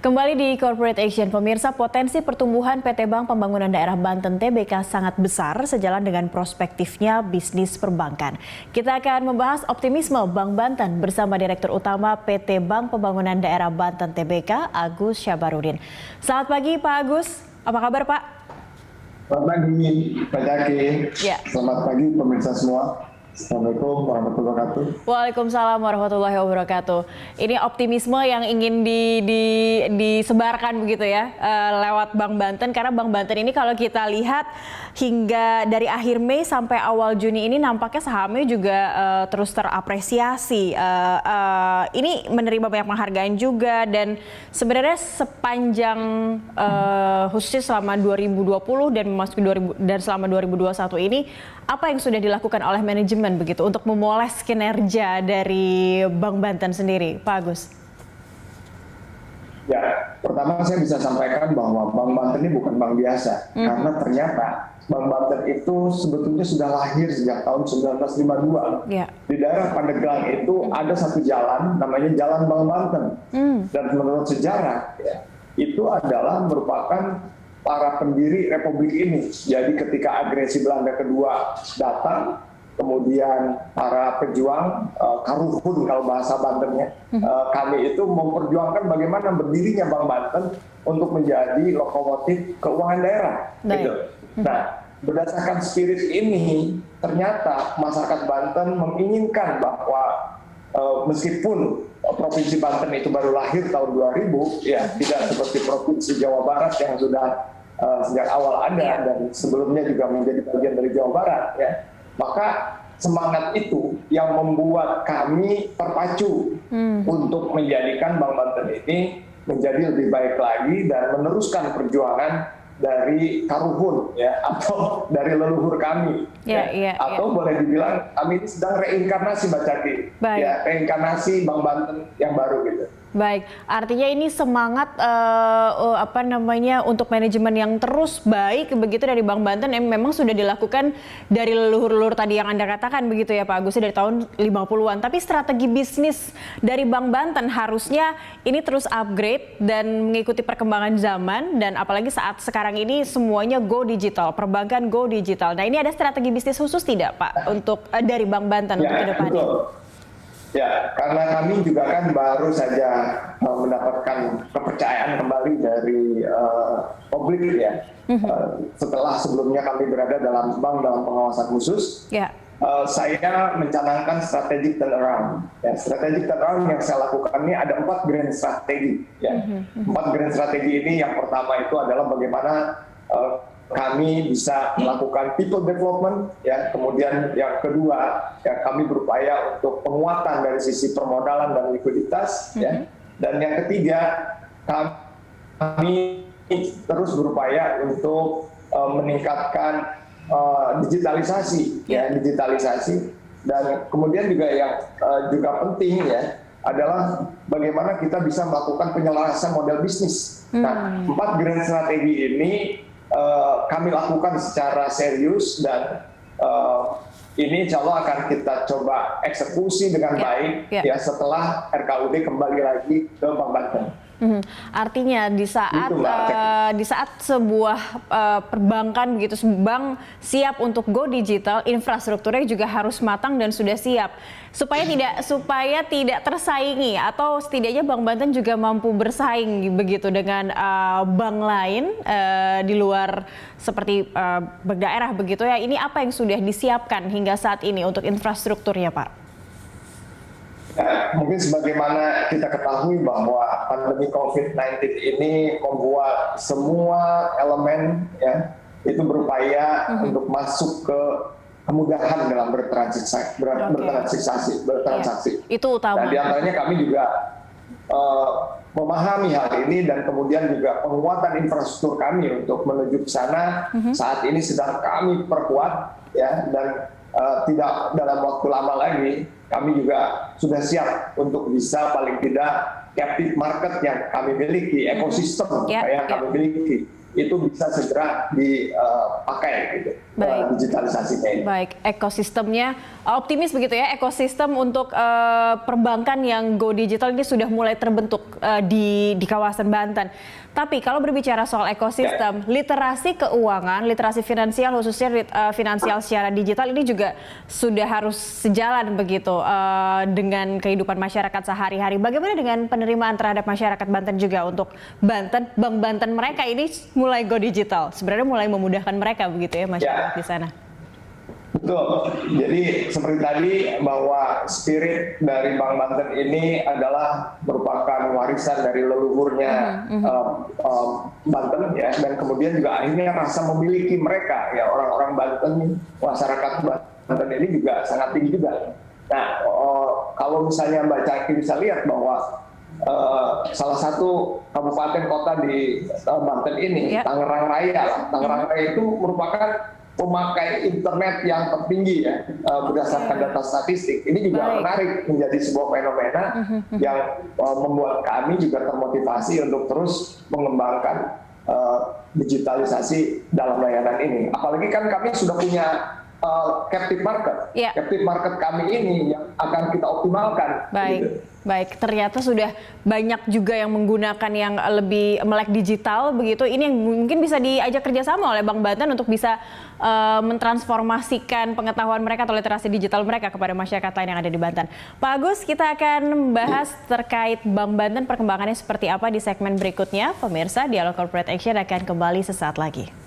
Kembali di Corporate Action, pemirsa, potensi pertumbuhan PT Bank Pembangunan Daerah Banten (TBK) sangat besar sejalan dengan prospektifnya bisnis perbankan. Kita akan membahas optimisme Bank Banten bersama Direktur Utama PT Bank Pembangunan Daerah Banten (TBK), Agus Syabarudin. Selamat pagi Pak Agus, apa kabar Pak? Selamat pagi Pak Jaki. Ya. Selamat pagi pemirsa semua. Assalamualaikum warahmatullahi wabarakatuh. Waalaikumsalam warahmatullahi wabarakatuh. Ini optimisme yang ingin disebarkan begitu ya lewat Bank Banten, karena Bank Banten ini kalau kita lihat hingga dari akhir Mei sampai awal Juni ini nampaknya sahamnya juga terus terapresiasi. Ini menerima banyak penghargaan juga, dan sebenarnya sepanjang khususnya selama 2020 dan memasuki selama 2021 ini, apa yang sudah dilakukan oleh manajemen begitu untuk memoles kinerja dari Bank Banten sendiri, Pak Agus? Ya, pertama saya bisa sampaikan bahwa Bank Banten ini bukan bank biasa, karena ternyata Bank Banten itu sebetulnya sudah lahir sejak tahun 1952. Ya. Di daerah Pandeglang itu ada satu jalan, namanya Jalan Bank Banten. Dan menurut sejarah, ya, itu adalah merupakan para pendiri Republik ini. Jadi ketika agresi Belanda kedua datang, kemudian para pejuang karuhun kalau bahasa Bantennya, kami itu memperjuangkan bagaimana berdirinya Bank Banten untuk menjadi lokomotif keuangan daerah. Gitu. Nah, berdasarkan spirit ini, ternyata masyarakat Banten menginginkan bahwa meskipun Provinsi Banten itu baru lahir tahun 2000, ya tidak seperti Provinsi Jawa Barat yang sudah sejak awal ada dan sebelumnya juga menjadi bagian dari Jawa Barat, ya. Maka semangat itu yang membuat kami terpacu untuk menjadikan Bank Banten ini menjadi lebih baik lagi dan meneruskan perjuangan dari karuhun, ya, atau dari leluhur kami, atau boleh dibilang kami ini sedang reinkarnasi, Mbak Caki, ya, reinkarnasi Bank Banten yang baru gitu. Baik, artinya ini semangat untuk manajemen yang terus baik begitu dari Bank Banten yang memang sudah dilakukan dari leluhur-leluhur tadi yang Anda katakan begitu ya Pak Agus, dari tahun 50-an. Tapi strategi bisnis dari Bank Banten harusnya ini terus upgrade dan mengikuti perkembangan zaman, dan apalagi saat sekarang ini semuanya go digital, perbankan go digital. Nah, ini ada strategi bisnis khusus tidak Pak untuk dari Bank Banten untuk ke depannya? Ya, karena kami juga kan baru saja mendapatkan kepercayaan kembali dari publik, ya. Setelah sebelumnya kami berada dalam bank dalam pengawasan khusus, saya mencanangkan strategic turnaround. Ya, strategic turnaround yang saya lakukan ini ada 4 grand strategi. Ya. 4 grand strategi ini, yang pertama itu adalah bagaimana kami bisa melakukan people development, ya. Kemudian yang kedua, ya, kami berupaya untuk penguatan dari sisi permodalan dan likuiditas, ya. Dan yang ketiga, kami terus berupaya untuk meningkatkan digitalisasi, ya, digitalisasi. Dan kemudian juga yang juga penting, ya, adalah bagaimana kita bisa melakukan penyelarasan model bisnis. Nah, 4 grand strategi ini kami lakukan secara serius, dan ini insya Allah akan kita coba eksekusi dengan baik, ya, setelah RKUD kembali lagi ke Bank Banten. Artinya di saat sebuah perbankan begitu, bank siap untuk go digital, infrastrukturnya juga harus matang dan sudah siap supaya tidak tersaingi, atau setidaknya Bank Banten juga mampu bersaing begitu dengan bank lain di luar seperti bank daerah begitu ya. Ini apa yang sudah disiapkan hingga saat ini untuk infrastrukturnya, Pak? Ya, mungkin sebagaimana kita ketahui bahwa pandemi COVID-19 ini membuat semua elemen, ya, itu berupaya untuk masuk ke kemudahan dalam bertransaksi. Itu utama. Dan di antaranya kami juga memahami hal ini, dan kemudian juga penguatan infrastruktur kami untuk menuju ke sana saat ini sedang kami perkuat, ya, dan tidak dalam waktu lama lagi kami juga sudah siap untuk bisa paling tidak captive market yang kami miliki, ekosistem yang kami miliki itu bisa segera dipakai gitu. digitalisasinya ini. Baik, ekosistemnya optimis begitu ya, ekosistem untuk perbankan yang go digital ini sudah mulai terbentuk di kawasan Banten. Tapi kalau berbicara soal ekosistem, literasi keuangan, literasi finansial khususnya finansial secara digital ini juga sudah harus sejalan begitu dengan kehidupan masyarakat sehari-hari. Bagaimana dengan penerimaan terhadap masyarakat Banten juga untuk Banten, Bank Banten mereka ini mulai go digital, sebenarnya mulai memudahkan mereka begitu ya masyarakat di sana. Betul. Jadi seperti tadi bahwa spirit dari Bank Banten ini adalah merupakan warisan dari leluhurnya Banten ya, dan kemudian juga akhirnya rasa memiliki mereka ya, orang-orang Banten, masyarakat Banten ini juga sangat tinggi juga. Nah, kalau misalnya Mbak Caki bisa lihat bahwa salah satu kabupaten kota di Banten ini, Tangerang Raya. Tangerang Raya itu merupakan pemakai internet yang tertinggi ya, berdasarkan data statistik. Ini juga menarik menjadi sebuah fenomena yang membuat kami juga termotivasi untuk terus mengembangkan digitalisasi dalam layanan ini. Apalagi kan kami sudah punya captive market. Captive market kami ini yang akan kita optimalkan. Baik. Gitu. Baik, ternyata sudah banyak juga yang menggunakan yang lebih melek digital begitu. Ini yang mungkin bisa diajak kerjasama oleh Bank Banten untuk bisa mentransformasikan pengetahuan mereka atau literasi digital mereka kepada masyarakat lain yang ada di Banten. Pak Agus, kita akan membahas terkait Bank Banten perkembangannya seperti apa di segmen berikutnya. Pemirsa, Dialog Corporate Action akan kembali sesaat lagi.